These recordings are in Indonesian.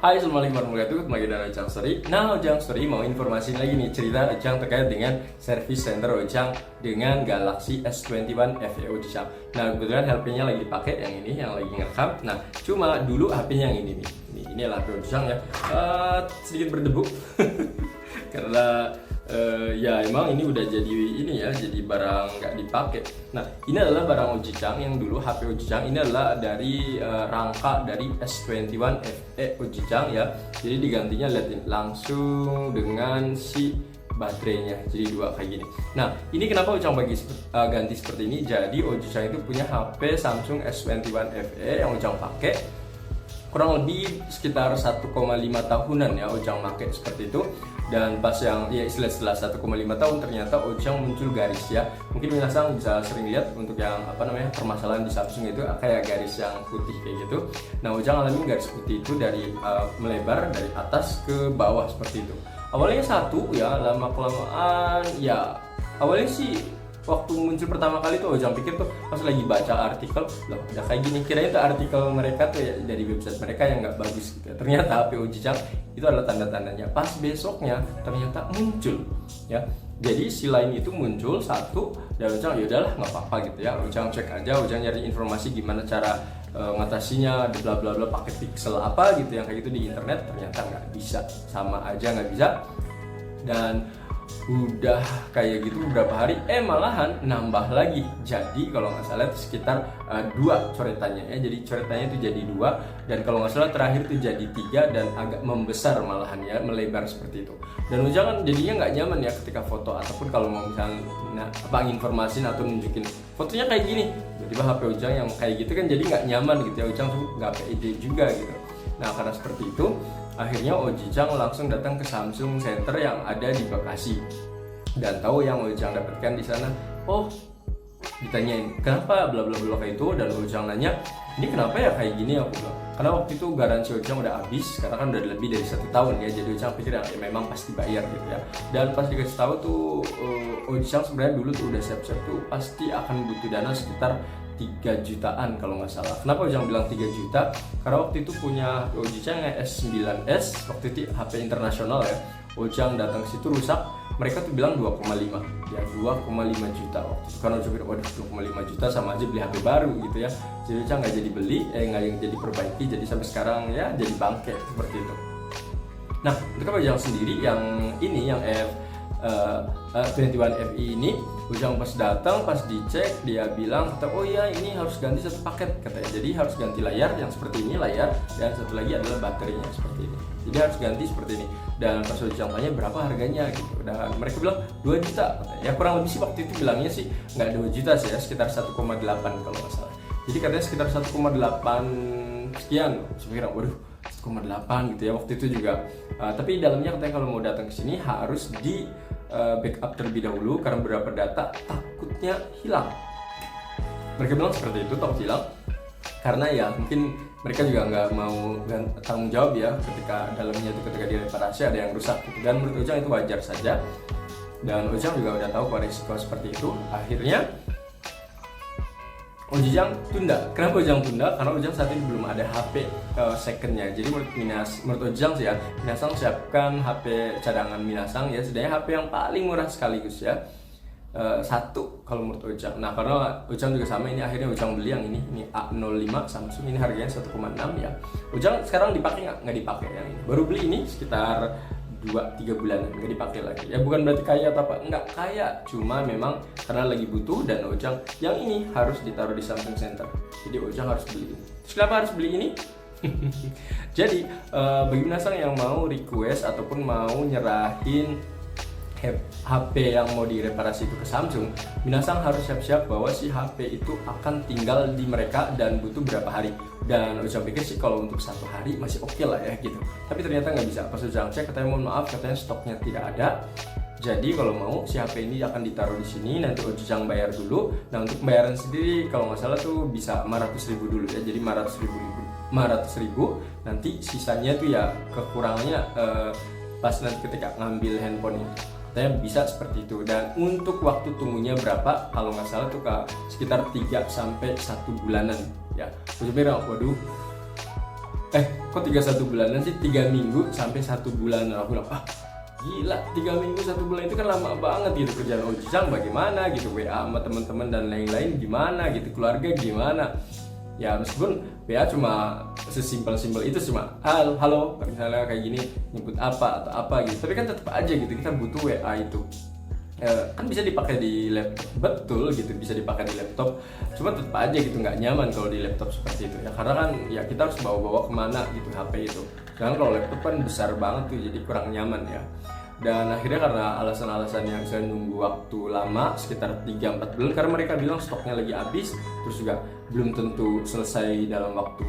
Hai, assalamualaikum warahmatullahi wabarakatuh. Kembali dengan Ojang Story. Nah, Ojang Story mau informasi lagi nih, cerita Ojang terkait dengan service center Ojang dengan Galaxy S21 FE Ojang. Nah, kebetulan HP-nya lagi dipakai yang ini, yang lagi ngerekam. Nah, cuma dulu HP-nya yang ini nih. Ini adalah HP Ojang ya. Sedikit berdebu karena ya emang ini udah jadi ini ya, jadi barang nggak dipakai. Nah, ini adalah barang Ojang yang dulu HP Ojang ini adalah dari rangka dari S21 FE Ojang ya. Jadi digantinya liatin langsung dengan si baterainya, jadi dua kayak gini. Nah, ini kenapa Ojang ganti seperti ini? Jadi Ojang itu punya HP Samsung S21 FE yang Ojang pakai kurang lebih sekitar 1,5 tahunan ya Ojang pakai seperti itu. Dan pas yang ya setelah 1,5 tahun ternyata Ojang muncul garis ya. Mungkin minasan bisa sering lihat untuk yang permasalahan di Samsung itu kayak garis yang putih kayak gitu. Nah, Ojang alami garis putih itu dari melebar dari atas ke bawah seperti itu. Awalnya satu ya, lama kelamaan ya awalnya sih waktu muncul pertama kali tuh Ojang pikir tuh pas lagi baca artikel loh udah kayak gini, kirain tuh artikel mereka tuh ya dari website mereka yang nggak bagus gitu. Ternyata HP Ojang itu adalah tanda-tandanya. Pas besoknya ternyata muncul ya. Jadi si lain itu muncul satu dan Ojang ya udahlah nggak apa-apa gitu ya. Ojang cek aja, Ojang nyari informasi gimana cara ngatasinya, bla bla bla, pakai pixel apa gitu yang kayak gitu di internet. Ternyata nggak bisa, sama aja nggak bisa. Dan udah kayak gitu beberapa hari malahan nambah lagi. Jadi kalau nggak salah itu sekitar 2 coretannya ya. Jadi coretannya itu jadi 2 dan kalau nggak salah terakhir itu jadi 3 dan agak membesar malahan ya, melebar seperti itu. Dan Ojang kan jadinya nggak nyaman ya ketika foto ataupun kalau mau misalnya informasin atau nunjukin fotonya kayak gini. Jadi HP Ojang yang kayak gitu kan jadi nggak nyaman gitu ya. Ojang tuh nggak pede juga gitu. Nah, karena seperti itu akhirnya Ojang langsung datang ke Samsung Center yang ada di Bekasi. Dan tahu yang Ojang dapatkan di sana, oh ditanyain kenapa bla bla bla kayak itu, dan Ojang nanya ini kenapa ya kayak gini, aku bilang karena waktu itu garansi Ojang udah habis karena kan udah lebih dari 1 tahun ya. Jadi Ojang pikir ya memang pasti bayar gitu ya. Dan pas dikasih tahu tuh Ojang sebenarnya dulu tuh udah siap-siap tuh pasti akan butuh dana sekitar 3 jutaan kalau nggak salah. Kenapa Ojang bilang 3 juta? Karena waktu itu punya Ojang S9s, waktu itu HP internasional ya. Ojang datang ke situ rusak, mereka tuh bilang 2,5 ya, 2,5 juta waktu itu. Karena Ojang bilang waduh 2,5 juta sama aja beli HP baru gitu ya. Jadi Ojang nggak jadi beli, nggak yang jadi perbaiki, jadi sampai sekarang ya jadi bangke seperti itu. Nah, untuk Ojang sendiri yang ini yang 21 FE ini, Ojang pas datang, pas dicek dia bilang oh iya ini harus ganti 1 paket katanya. Jadi harus ganti layar yang seperti ini, layar, dan satu lagi adalah baterainya seperti ini. Jadi harus ganti seperti ini. Dan pas Ojang tanya berapa harganya gitu, dan mereka bilang 2 juta katanya. Ya kurang lebih sih waktu itu bilangnya sih nggak 2 juta sih ya, sekitar 1,8 kalau nggak salah. Jadi katanya sekitar 1,8 sekian. Saya kira waduh 1,8 gitu ya waktu itu juga. Tapi dalamnya katanya kalau mau datang ke sini harus di backup terlebih dahulu karena beberapa data takutnya hilang. Mereka bilang seperti itu, takut hilang karena ya mungkin mereka juga nggak mau tanggung jawab ya ketika dalamnya itu ketika direparasi ada yang rusak gitu. Dan menurut Ojang itu wajar saja, dan Ojang juga udah tahu risiko seperti itu. Akhirnya Ojang tunda. Kenapa Ojang tunda? Karena Ojang saat ini belum ada HP secondnya. Jadi menurut Ojang sih ya, Minasang siapkan HP cadangan Minasang ya, setidaknya HP yang paling murah sekaligus ya. 1 kalau menurut Ojang. Nah, karena Ojang juga sama, ini akhirnya Ojang beli yang ini A05 Samsung, ini harganya 1,6 ya. Ojang sekarang dipakai nggak dipakai yang ini. Baru beli ini sekitar 2-3 bulan nggak dipakai lagi ya. Bukan berarti kaya atau apa, nggak kaya, cuma memang karena lagi butuh dan Ojang yang ini harus ditaruh di Samsung Center, jadi Ojang harus beli ini. Terus kenapa harus beli ini? Jadi bagi Minasang yang mau request ataupun mau nyerahin HP yang mau direparasi itu ke Samsung, Minasang harus siap-siap bahwa si HP itu akan tinggal di mereka dan butuh berapa hari. Dan Ojang pikir sih kalau untuk 1 hari masih oke lah ya gitu. Tapi ternyata nggak bisa. Pas Ojang cek katanya mohon maaf, katanya stoknya tidak ada. Jadi kalau mau si HP ini akan ditaruh di sini, nanti Ojang bayar dulu. Nah, untuk pembayaran sendiri kalau nggak salah tuh bisa 500.000 dulu ya. Jadi 500.000 nanti sisanya tuh ya kekurangannya pas nanti ketika ngambil handphonenya. Katanya bisa seperti itu. Dan untuk waktu tunggunya berapa? Kalau nggak salah tuh sekitar 3 sampai 1 bulanan ya. Gue bilang waduh kok 31 bulanan sih, 3 minggu sampai 1 bulan. Aku bilang gila, 3 minggu 1 bulan itu kan lama banget gitu. Kerjaan Ojang bagaimana gitu, WA sama teman-teman dan lain-lain gimana gitu, keluarga gimana. Ya meskipun WA cuma sesimpel-simpel itu, cuma halo misalnya kayak gini, nyebut apa atau apa gitu, tapi kan tetap aja gitu kita butuh WA itu. Kan bisa dipakai di laptop, betul gitu, bisa dipakai di laptop, cuma tetap aja gitu nggak nyaman kalau di laptop seperti itu ya, karena kan ya kita harus bawa-bawa kemana gitu HP itu. Sedangkan kalau laptop kan besar banget tuh, jadi kurang nyaman ya. Dan akhirnya karena alasan-alasan yang saya nunggu waktu lama sekitar 3-4 bulan, karena mereka bilang stoknya lagi habis, terus juga belum tentu selesai dalam waktu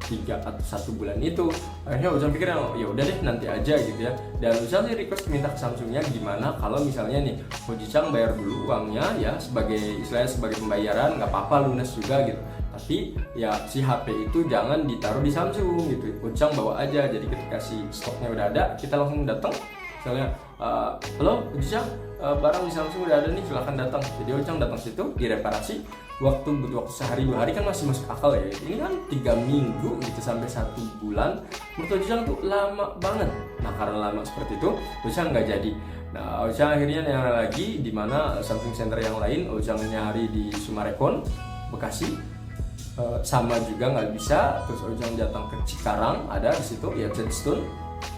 3 atau 1 bulan itu. Akhirnya Ujang pikir ya udah deh nanti aja gitu ya. Dan Ujang sih request minta ke Samsungnya gimana kalau misalnya nih Ojang bayar dulu uangnya ya, sebagai istilahnya sebagai pembayaran, nggak apa-apa lunas juga gitu. Tapi ya si HP itu jangan ditaruh di Samsung gitu. Ujang bawa aja. Jadi ketika si stoknya udah ada, kita langsung datang. Misalnya, halo Ujang, barang di Samsung udah ada nih, silahkan datang. Jadi Ujang datang situ, direparasi. Butuh waktu sehari 2 hari kan masih masuk akal ya. Ini kan 3 minggu gitu sampai 1 bulan. Menurut Ujang tuh lama banget. Nah karena lama seperti itu, Ujang nggak jadi. Nah Ujang akhirnya nyari lagi di mana Samsung Center yang lain. Ujang nyari di Sumarekon, Bekasi. Sama juga nggak bisa. Terus Ujang datang ke Cikarang, ada di situ ya, Jetston,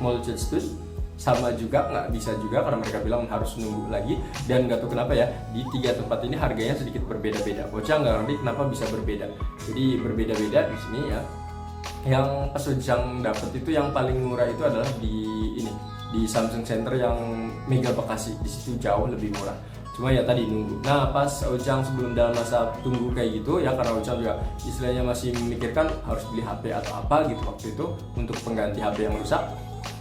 Mall Jetston. Sama juga nggak bisa juga karena mereka bilang harus nunggu lagi. Dan nggak tahu kenapa ya, di 3 tempat ini harganya sedikit berbeda-beda. Ojang nggak ngerti kenapa bisa berbeda. Jadi berbeda-beda di sini ya. Yang pas Ojang dapat itu yang paling murah itu adalah di Samsung Center yang Mega Bekasi. Di situ jauh lebih murah. Cuma ya tadi nunggu. Nah pas Ojang sebelum dalam masa tunggu kayak gitu ya, karena Ojang juga istilahnya masih memikirkan harus beli HP atau apa gitu waktu itu untuk pengganti HP yang rusak.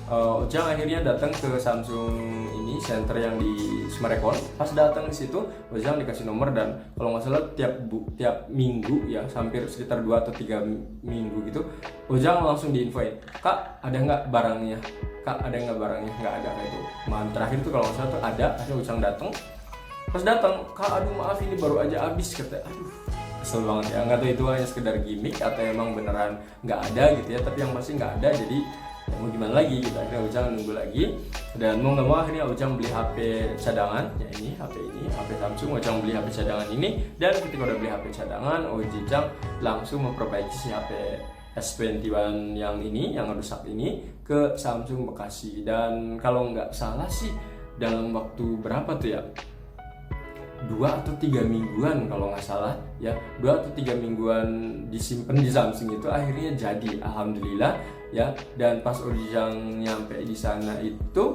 Ojang akhirnya datang ke Samsung ini center yang di Sumarekon. Pas datang di situ, Ojang dikasih nomor dan kalau nggak salah tiap minggu ya, hampir sekitar 2 atau 3 minggu gitu, Ojang langsung diinfoin, Kak ada nggak barangnya? Kak ada nggak barangnya? Nggak ada kayak itu. Terakhir tuh kalau nggak salah tuh ada. Akhirnya Ojang datang. Pas datang, Kak aduh maaf ini baru aja habis, kata. Aduh kesel banget ya. Nggak tahu itu hanya sekedar gimmick atau emang beneran nggak ada gitu ya. Tapi yang pasti nggak ada, jadi mau gimana lagi gitu. Akhirnya Ujang nunggu lagi dan mau nggak mau akhirnya Ujang beli HP cadangan ya, ini HP Samsung. Ujang beli HP cadangan ini, dan ketika udah beli HP cadangan, Ujang langsung memperbaiki si HP S21 yang ini yang rusak ini ke Samsung Bekasi. Dan kalau nggak salah sih dalam waktu berapa tuh ya, 2 atau 3 mingguan kalau nggak salah ya, 2 atau 3 mingguan disimpan di Samsung itu akhirnya jadi, alhamdulillah ya. Dan pas Ujang nyampe di sana itu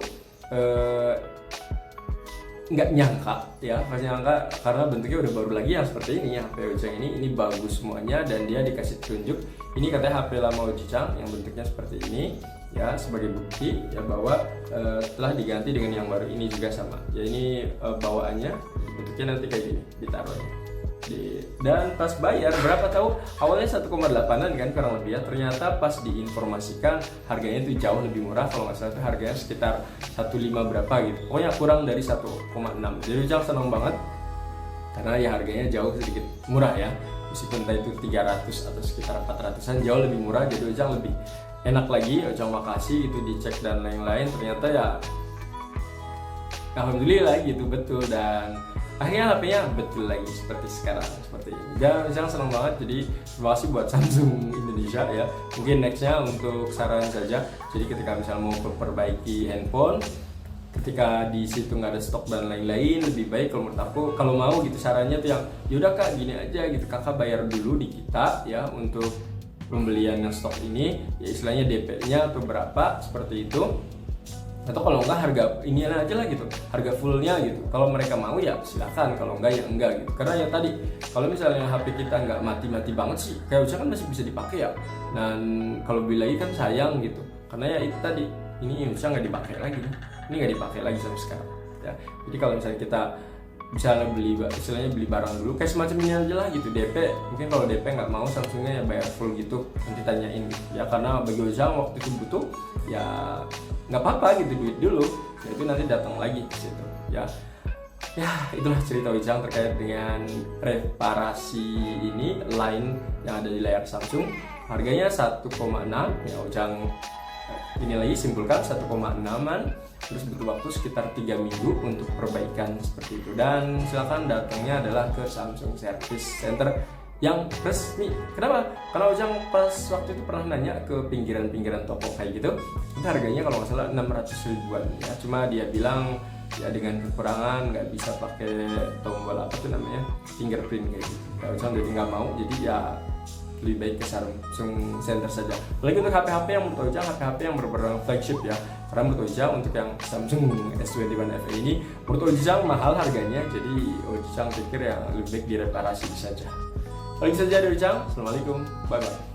nggak nyangka ya, pas nyangka karena bentuknya udah baru lagi yang seperti ini ya. HP Ujang ini bagus semuanya, dan dia dikasih tunjuk ini katanya HP lama Ujang yang bentuknya seperti ini ya, sebagai bukti ya bahwa telah diganti dengan yang baru ini juga sama ya. Ini bawaannya bentuknya nanti kayak gini, ditaruh dan pas bayar berapa tahu, awalnya 1,8an kan kurang lebih ya, ternyata pas diinformasikan harganya itu jauh lebih murah. Kalau nggak salah itu harganya sekitar 1,5 berapa gitu, pokoknya kurang dari 1,6. Jadi Ujang seneng banget karena ya harganya jauh sedikit murah ya, meskipun entah itu 300 atau sekitar 400an, jauh lebih murah. Jadi Ujang lebih enak lagi. Ujang makasih itu dicek dan lain-lain, ternyata ya alhamdulillah gitu, betul. Dan akhirnya HP-nya betul lagi seperti sekarang, seperti ini. Dan Ujang senang banget. Jadi terima kasih buat Samsung Indonesia ya. Mungkin nextnya untuk saran saja, jadi ketika misalnya mau memperbaiki handphone, ketika di situ nggak ada stok dan lain-lain, lebih baik kalau menurut aku, kalau mau gitu sarannya tuh yang yaudah Kak gini aja gitu, kakak bayar dulu di kita ya untuk pembelian yang stok ini ya, istilahnya DP-nya atau berapa seperti itu. Atau kalau enggak harga ini aja lah gitu, harga fullnya gitu. Kalau mereka mau ya silakan, kalau enggak ya enggak gitu. Karena ya tadi, kalau misalnya HP kita nggak mati-mati banget sih, kayak Ujang kan masih bisa dipakai ya. Dan kalau beli lagi kan sayang gitu. Karena ya itu tadi, ini Ujang nggak dipakai lagi, ini nggak dipakai lagi sampai sekarang. Ya. Jadi kalau misalnya kita misalnya beli barang dulu kayak semacam ini aja lah gitu, DP. Mungkin kalau DP nggak mau, Samsungnya ya bayar full gitu, nanti tanyain gitu. Ya karena bagi Ujang waktu itu butuh ya nggak apa-apa gitu, duit dulu ya, itu nanti datang lagi ke situ ya. Itulah cerita Ujang terkait dengan reparasi ini line yang ada di layar Samsung. harganya 1,6 ya. Ujang ini lagi simpulkan 1,6an, terus butuh waktu sekitar 3 minggu untuk perbaikan seperti itu. Dan silakan datangnya adalah ke Samsung Service Center yang resmi. Kenapa? Karena Ujang pas waktu itu pernah nanya ke pinggiran-pinggiran toko kayak gitu, itu harganya kalau nggak salah 600 ribuan ya. Cuma dia bilang ya dengan kekurangan nggak bisa pakai tombol apa tuh namanya fingerprint kayak gitu. Ya Ujang jadi nggak mau, jadi ya lebih baik ke Samsung Center saja. Lagi untuk HP-HP yang menurut Ujang, HP-HP yang benar-benar flagship ya. Karena menurut Ujang untuk yang Samsung S21 FE ini menurut Ujang mahal harganya, jadi Ujang pikir ya lebih baik direparasi saja. Lagi saja dari Ujang. Assalamualaikum, bye bye.